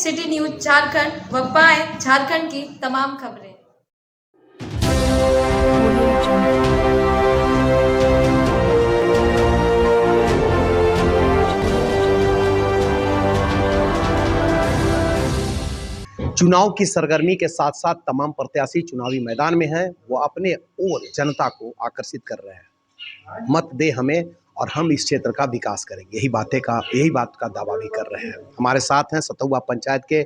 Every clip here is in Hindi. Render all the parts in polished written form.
सिटी न्यूज झारखंड व पाएं झारखंड की तमाम खबरें। चुनाव की सरगर्मी के साथ साथ तमाम प्रत्याशी चुनावी मैदान में हैं। वो अपने और जनता को आकर्षित कर रहे हैं। मत दे हमें और हम इस क्षेत्र का विकास करेंगे, यही बात का दावा भी कर रहे हैं। हमारे साथ हैं सतुआ पंचायत के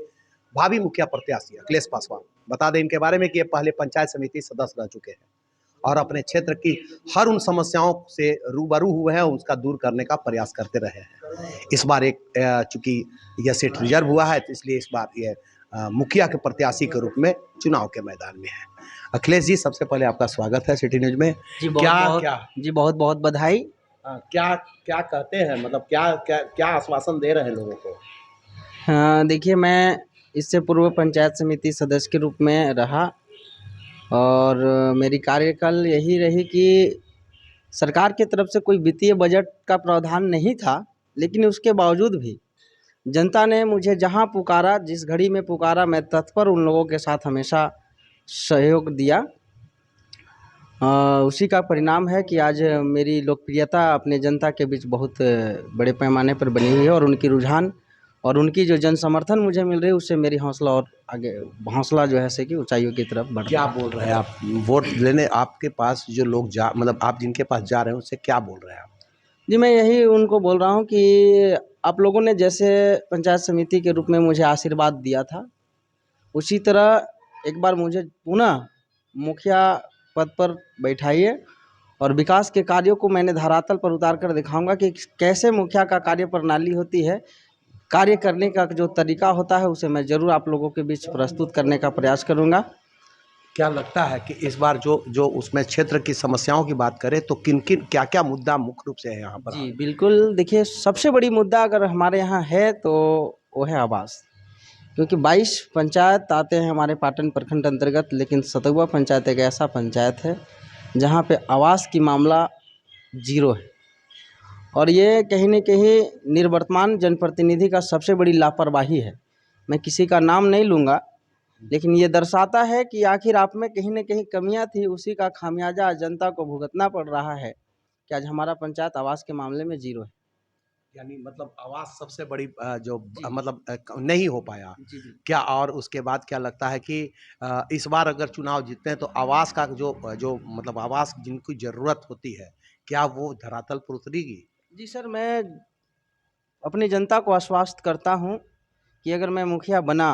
भावी मुखिया प्रत्याशी अखिलेश पासवान। बता दें इनके बारे में कि ये पहले पंचायत समिति सदस्य रह चुके हैं और अपने क्षेत्र की हर उन समस्याओं से रूबरू हुए हैं, उसका दूर करने का प्रयास करते रहे हैं। इस बार चूंकि यह सीट रिजर्व हुआ है, तो इसलिए इस बार ये मुखिया के प्रत्याशी के रूप में चुनाव के मैदान में है। अखिलेश जी, सबसे पहले आपका स्वागत है सिटी न्यूज में। जी बहुत बहुत बधाई। क्या क्या कहते हैं, मतलब क्या क्या क्या आश्वासन दे रहे हैं लोगों को? हाँ, देखिए, मैं इससे पूर्व पंचायत समिति सदस्य के रूप में रहा और मेरी कार्यकाल यही रही कि सरकार की तरफ से कोई वित्तीय बजट का प्रावधान नहीं था, लेकिन उसके बावजूद भी जनता ने मुझे जहां पुकारा, जिस घड़ी में पुकारा, मैं तत्पर उन लोगों के साथ हमेशा सहयोग दिया। उसी का परिणाम है कि आज मेरी लोकप्रियता अपने जनता के बीच बहुत बड़े पैमाने पर बनी हुई है और उनकी रुझान और उनकी जो जन समर्थन मुझे मिल रही है, उससे मेरी हौसला जो है कि ऊंचाइयों की तरफ बढ़ क्या बोल रहे हैं आप? वोट लेने आपके पास जो लोग मतलब आप जिनके पास जा रहे हैं, उससे क्या बोल रहे हैं आप? जी, मैं यही उनको बोल रहा हूँ कि आप लोगों ने जैसे पंचायत समिति के रूप में मुझे आशीर्वाद दिया था, उसी तरह एक बार मुझे पुनः मुखिया पद पर बैठाइए और विकास के कार्यों को मैंने धरातल पर उतार कर दिखाऊंगा कि कैसे मुखिया का कार्य प्रणाली होती है, कार्य करने का जो तरीका होता है, उसे मैं ज़रूर आप लोगों के बीच प्रस्तुत करने का प्रयास करूंगा। क्या लगता है कि इस बार जो उसमें क्षेत्र की समस्याओं की बात करें तो किन-किन क्या-क्या मुद्दा मुख्य रूप से है यहाँ पर? जी बिल्कुल, देखिए, सबसे बड़ी मुद्दा अगर हमारे यहाँ है तो वो है आवास, क्योंकि 22 पंचायत आते हैं हमारे पाटन प्रखंड अंतर्गत, लेकिन सतुआ पंचायत एक ऐसा पंचायत है जहाँ पे आवास की मामला जीरो है और ये कहीं न कहीं निवर्तमान जनप्रतिनिधि का सबसे बड़ी लापरवाही है। मैं किसी का नाम नहीं लूँगा, लेकिन ये दर्शाता है कि आखिर आप में कहीं न कहीं कमियां थी, उसी का खामियाजा जनता को भुगतना पड़ रहा है कि आज हमारा पंचायत आवास के मामले में जीरो है। यानी मतलब आवास सबसे बड़ी मतलब नहीं हो पाया। जी जी। क्या और उसके बाद क्या लगता है कि इस बार अगर चुनाव जीतते हैं तो आवास का जो मतलब आवास जिनको ज़रूरत होती है, क्या वो धरातल पर उतरेगी? जी सर, मैं अपनी जनता को आश्वस्त करता हूँ कि अगर मैं मुखिया बना,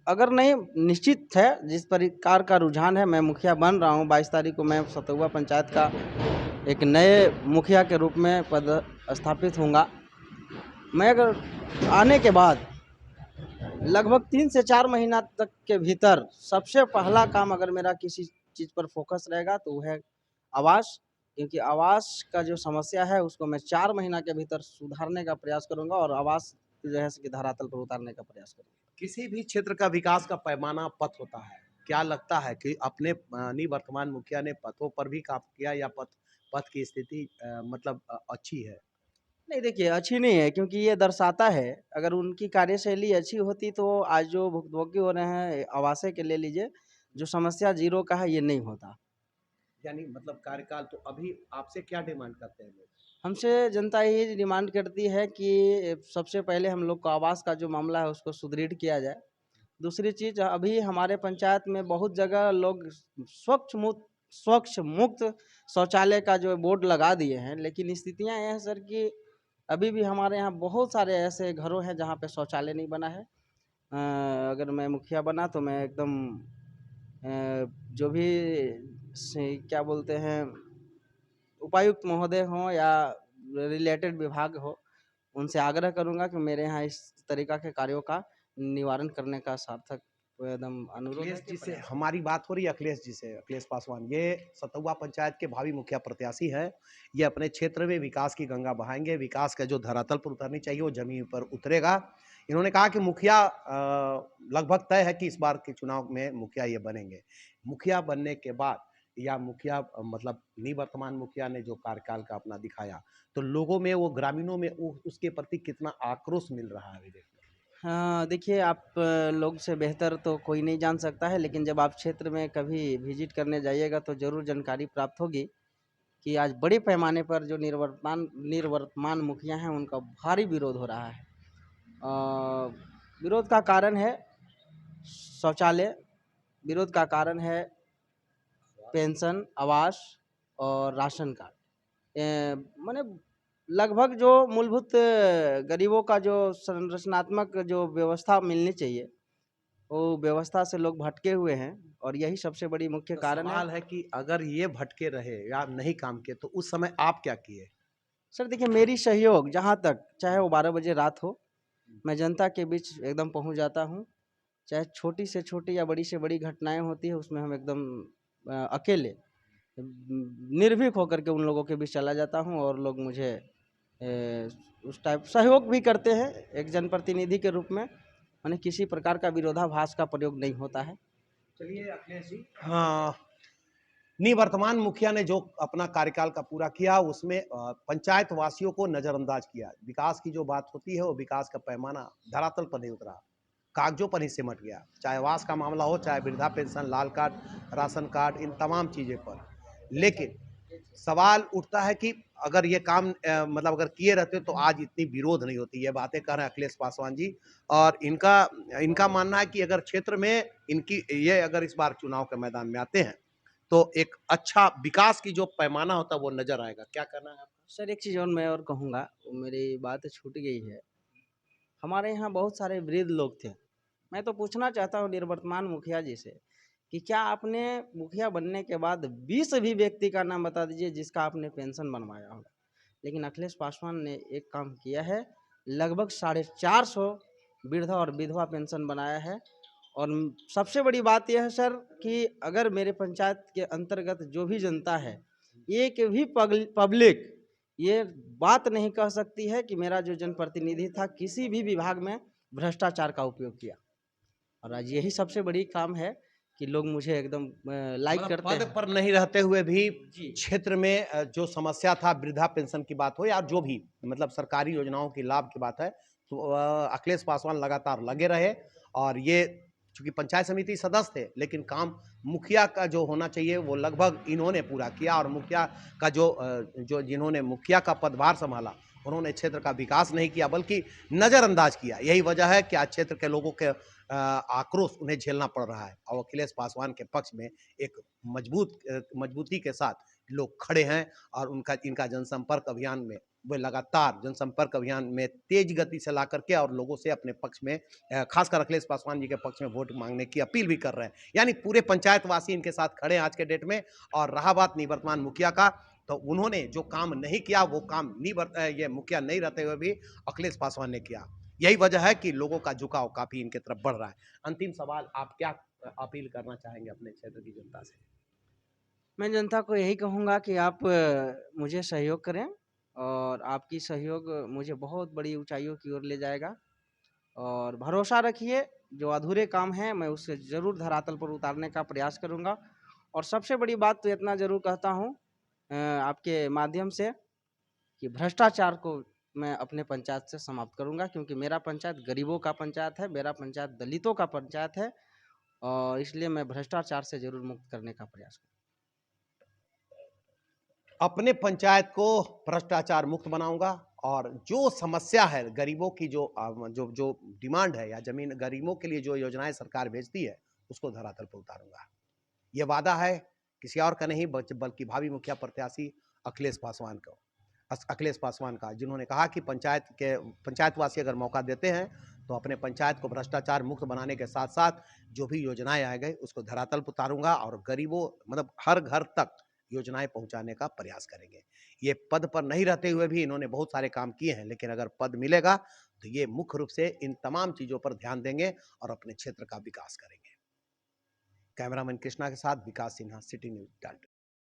अगर नहीं, निश्चित है जिस प्रकार का रुझान है, मैं मुखिया बन रहा हूँ। 22 तारीख को मैं सतुआ पंचायत का एक नए मुखिया के रूप में पद स्थापित होऊंगा। मैं अगर आने के बाद लगभग 3 से 4 महीना तक के भीतर सबसे पहला काम अगर मेरा किसी चीज़ पर फोकस रहेगा तो वो है आवास, क्योंकि आवास का जो समस्या है उसको मैं 4 महीना के भीतर सुधारने का प्रयास करूंगा और आवास जो है कि धरातल पर उतारने का प्रयास करूंगा। किसी भी क्षेत्र का विकास का पैमाना पथ होता है। क्या लगता है कि अपने निवर्तमान मुखिया ने पथों पर भी काम किया या पथ पथ की स्थिति मतलब अच्छी है? नहीं, देखिए, अच्छी नहीं है, क्योंकि ये दर्शाता है, अगर उनकी कार्यशैली अच्छी होती तो आज जो भुगतभोगी हो रहे हैं आवास के, ले लीजिए, जो समस्या जीरो का है, ये नहीं होता। यानी मतलब कार्यकाल तो अभी आपसे क्या डिमांड करते हैं लोग? हमसे जनता यही डिमांड करती है कि सबसे पहले हम लोग को आवास का जो मामला है उसको सुदृढ़ किया जाए। दूसरी चीज़, अभी हमारे पंचायत में बहुत जगह लोग स्वच्छ मुक्त शौचालय का जो बोर्ड लगा दिए हैं, लेकिन स्थितियां ये हैं सर कि अभी भी हमारे यहाँ बहुत सारे ऐसे घरों हैं जहाँ पे शौचालय नहीं बना है। अगर मैं मुखिया बना तो मैं एकदम जो भी क्या बोलते हैं, उपायुक्त महोदय हों या रिलेटेड विभाग हो, उनसे आग्रह करूंगा कि मेरे यहाँ इस तरीका के कार्यों का निवारण करने का सार्थक एकदम अनुरोध है। अखिलेश जी से हमारी बात हो रही है, अखिलेश जी से। अखिलेश पासवान ये सतुआ पंचायत के भावी मुखिया प्रत्याशी है। ये अपने क्षेत्र में विकास की गंगा बहाएंगे। विकास का जो धरातल पर उतरनी चाहिए वो जमीन पर उतरेगा। इन्होंने कहा कि मुखिया लगभग तय है कि इस बार के चुनाव में मुखिया ये बनेंगे। मुखिया बनने के बाद या मुखिया मतलब निवर्तमान मुखिया ने जो कार्यकाल का अपना दिखाया, तो लोगों में, वो ग्रामीणों में उसके प्रति कितना आक्रोश मिल रहा है अभी देखिए। हाँ, देखिए आप लोग से बेहतर तो कोई नहीं जान सकता है, लेकिन जब आप क्षेत्र में कभी विजिट करने जाइएगा तो ज़रूर जानकारी प्राप्त होगी कि आज बड़े पैमाने पर जो निवर्तमान मुखिया हैं उनका भारी विरोध हो रहा है। विरोध का कारण है शौचालय, विरोध का कारण है पेंशन, आवास और राशन कार्ड। माने लगभग जो मूलभूत गरीबों का जो संरचनात्मक जो व्यवस्था मिलनी चाहिए, वो व्यवस्था से लोग भटके हुए हैं और यही सबसे बड़ी मुख्य तो कारण है। सवाल है कि अगर ये भटके रहे या नहीं काम किए तो उस समय आप क्या किए? सर देखिए, मेरी सहयोग जहाँ तक, चाहे वो 12 बजे रात हो, मैं जनता के बीच एकदम पहुँच जाता हूँ। चाहे छोटी से छोटी या बड़ी से बड़ी घटनाएँ होती हैं, उसमें हम एकदम अकेले निर्भीक होकर के उन लोगों के बीच चला जाता हूँ और लोग मुझे उस टाइप सहयोग भी करते हैं एक जनप्रतिनिधि के रूप में। माने किसी प्रकार का विरोधाभास का प्रयोग नहीं होता है। चलिए अखिलेश जी, हाँ, निवर्तमान मुखिया ने जो अपना कार्यकाल का पूरा किया उसमें पंचायत वासियों को नजरअंदाज किया। विकास की जो बात होती है वो विकास का पैमाना धरातल पर नहीं उतरा, कागजों पर ही सिमट गया। चाहे आवास का मामला हो, चाहे वृद्धा पेंशन, लाल कार्ड, राशन कार्ड, इन तमाम चीजें पर। लेकिन सवाल उठता है कि अगर ये काम मतलब अगर किए रहते तो आज इतनी विरोध नहीं होती। ये बातें कर रहे हैं अखिलेश पासवान जी। और इनका इनका मानना है कि अगर क्षेत्र में इनकी ये अगर इस बार चुनाव के मैदान में आते हैं तो एक अच्छा विकास की जो पैमाना होता है वो नजर आएगा। क्या करना है आपका? सर एक चीज़ और मैं और कहूँगा, वो मेरी बात छूट गई है। हमारे यहाँ बहुत सारे वृद्ध लोग थे। मैं तो पूछना चाहता हूँ निवर्तमान मुखिया जी से कि क्या आपने मुखिया बनने के बाद 20 भी व्यक्ति का नाम बता दीजिए जिसका आपने पेंशन बनवाया हो। लेकिन अखिलेश पासवान ने एक काम किया है, लगभग 450 वृद्धा और विधवा पेंशन बनाया है। और सबसे बड़ी बात यह है सर कि अगर मेरे पंचायत के अंतर्गत जो भी जनता है, एक भी पब्लिक ये बात नहीं कह सकती है कि मेरा जो जनप्रतिनिधि था किसी भी विभाग में भ्रष्टाचार का उपयोग किया। और आज यही सबसे बड़ी काम है कि लोग मुझे एकदम लाइक मतलब करते पद हैं। पर नहीं रहते हुए भी जी। क्षेत्र में जो समस्या था, वृद्धा पेंशन की बात हो या जो भी मतलब सरकारी योजनाओं की लाभ की बात है, तो अखिलेश पासवान लगातार लगे रहे। और ये चूंकि पंचायत समिति सदस्य थे लेकिन काम मुखिया का जो होना चाहिए वो लगभग इन्होंने पूरा किया। और मुखिया का जो जिन्होंने मुखिया का पदभार संभाला उन्होंने क्षेत्र का विकास नहीं किया बल्कि नजरअंदाज किया। यही वजह है कि आज क्षेत्र के लोगों के आक्रोश उन्हें झेलना पड़ रहा है। और अखिलेश पासवान के पक्ष में एक मजबूती के साथ लोग खड़े हैं। और उनका इनका जनसंपर्क अभियान में वे लगातार जनसंपर्क अभियान में तेज गति से ला करके और लोगों से अपने पक्ष में खासकर अखिलेश पासवान जी के पक्ष में वोट मांगने की अपील भी कर रहे हैं। यानी पूरे पंचायतवासी इनके साथ खड़े हैं आज के डेट में। और रहा बात निवर्तमान मुखिया का, तो उन्होंने जो काम नहीं किया वो काम ये मुखिया नहीं रहते हुए भी अखिलेश पासवान ने किया। यही वजह है कि लोगों का झुकाव काफी इनके तरफ बढ़ रहा है। अंतिम सवाल, आप क्या अपील करना चाहेंगे अपने क्षेत्र की जनता से? मैं जनता को यही कहूँगा कि आप मुझे सहयोग करें और आपकी सहयोग मुझे बहुत बड़ी ऊंचाइयों की ओर ले जाएगा। और भरोसा रखिए, जो अधूरे काम हैं मैं उसे ज़रूर धरातल पर उतारने का प्रयास करूँगा। और सबसे बड़ी बात तो इतना ज़रूर कहता हूँ आपके माध्यम से कि भ्रष्टाचार को मैं अपने पंचायत से समाप्त करूँगा, क्योंकि मेरा पंचायत गरीबों का पंचायत है, मेरा पंचायत दलितों का पंचायत है और इसलिए मैं भ्रष्टाचार से ज़रूर मुक्त करने का प्रयास करूँगा। अपने पंचायत को भ्रष्टाचार मुक्त बनाऊंगा और जो समस्या है गरीबों की, जो जो डिमांड है या जमीन गरीबों के लिए जो योजनाएं सरकार भेजती है उसको धरातल पर उतारूंगा। ये वादा है किसी और का नहीं बल्कि भावी मुखिया प्रत्याशी अखिलेश पासवान का, जिन्होंने कहा कि पंचायतवासी अगर मौका देते हैं तो अपने पंचायत को भ्रष्टाचार मुक्त बनाने के साथ साथ जो भी योजनाएं आ गई उसको धरातल पर उतारूंगा और गरीबों मतलब हर घर तक योजनाएं पहुंचाने का प्रयास करेंगे। ये पद पर नहीं रहते हुए भी इन्होंने बहुत सारे काम किए हैं, लेकिन अगर पद मिलेगा तो ये मुख्य रूप से इन तमाम चीजों पर ध्यान देंगे और अपने क्षेत्र का विकास करेंगे। कैमरामैन कृष्णा के साथ विकास सिन्हा, सिटी न्यूज, डाल्टन।